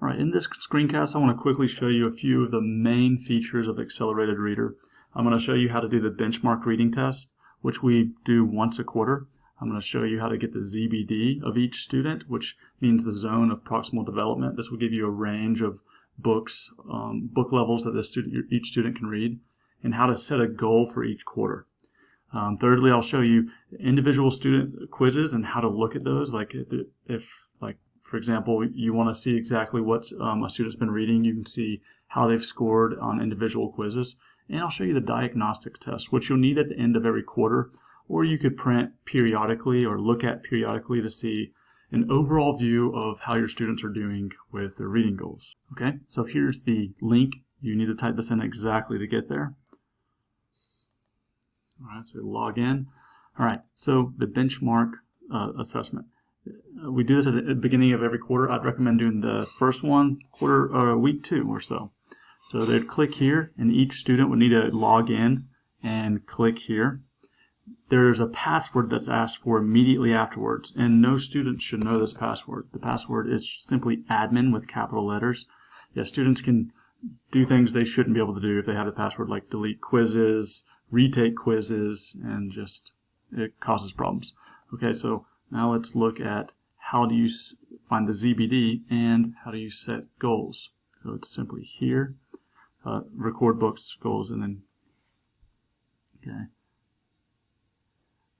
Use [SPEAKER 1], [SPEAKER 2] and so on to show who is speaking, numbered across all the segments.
[SPEAKER 1] All right, in this screencast, I want to quickly show you a few of the main features of Accelerated Reader. I'm going to show you how to do the benchmark reading test, which we do once a quarter. I'm going to show you how to get the ZBD of each student, which means the zone of proximal development. This will give you a range of books, book levels that each student can read, and how to set a goal for each quarter. Thirdly, I'll show you individual student quizzes and how to look at those. For example, you want to see exactly what a student's been reading, you can see how they've scored on individual quizzes. And I'll show you the diagnostic test, which you'll need at the end of every quarter, or you could print periodically or look at periodically to see an overall view of how your students are doing with their reading goals. Okay, so here's the link. You need to type this in exactly to get there. All right, so log in. All right, so the benchmark assessment. We do this at the beginning of every quarter. I'd recommend doing the first one, week 2 or so. So they'd click here, and each student would need to log in and click here. There's a password that's asked for immediately afterwards, and no student should know this password. The password is simply admin with capital letters. Yeah, students can do things they shouldn't be able to do if they have the password, like delete quizzes, retake quizzes, and just it causes problems. Okay, so now let's look at how do you find the ZBD and how do you set goals. So it's simply here, record books, goals, and then,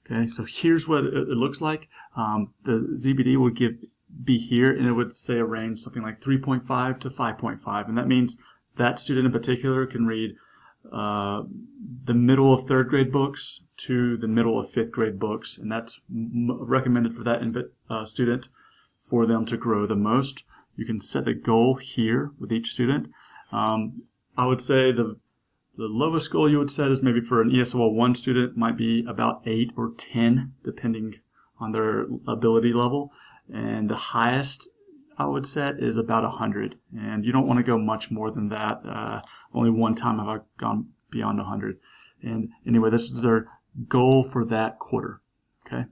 [SPEAKER 1] okay, so here's what it looks like. The ZBD would be here, and it would say a range something like 3.5 to 5.5, and that means that student in particular can read the middle of 3rd grade books to the middle of 5th grade books, and that's recommended for that student for them to grow the most. You can set a goal here with each student. I would say the lowest goal you would set is maybe for an ESOL 1 student might be about 8 or 10 depending on their ability level, and the highest I would set is about 100, and you don't want to go much more than that. Only one time have I gone beyond 100. And anyway, this is their goal for that quarter. Okay.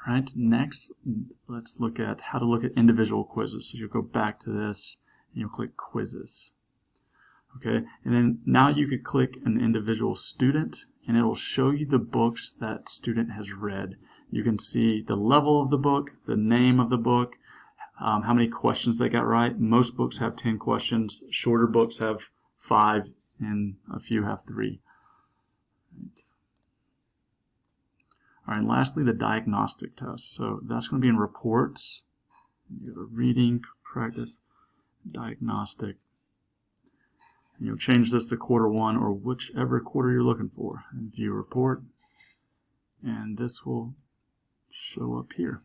[SPEAKER 1] All right. Next, let's look at how to look at individual quizzes. So you'll go back to this and you'll click quizzes. Okay. And then now you could click an individual student, and it will show you the books that student has read. You can see the level of the book, the name of the book, how many questions they got right. Most books have 10 questions. Shorter books have 5, and a few have 3. All right, and lastly, the diagnostic test. So that's going to be in reports. You go to reading, practice, diagnostic. And you'll change this to quarter 1 or whichever quarter you're looking for. And view report. And this will show up here.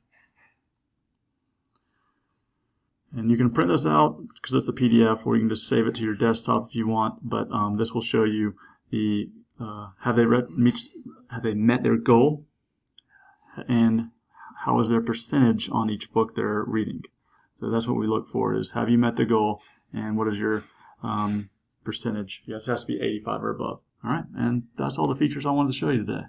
[SPEAKER 1] And you can print this out because it's a PDF, or you can just save it to your desktop if you want. But this will show you the have they met their goal, and how is their percentage on each book they're reading. So that's what we look for: is have you met the goal, and what is your percentage? Yes, it has to be 85 or above. All right, and that's all the features I wanted to show you today.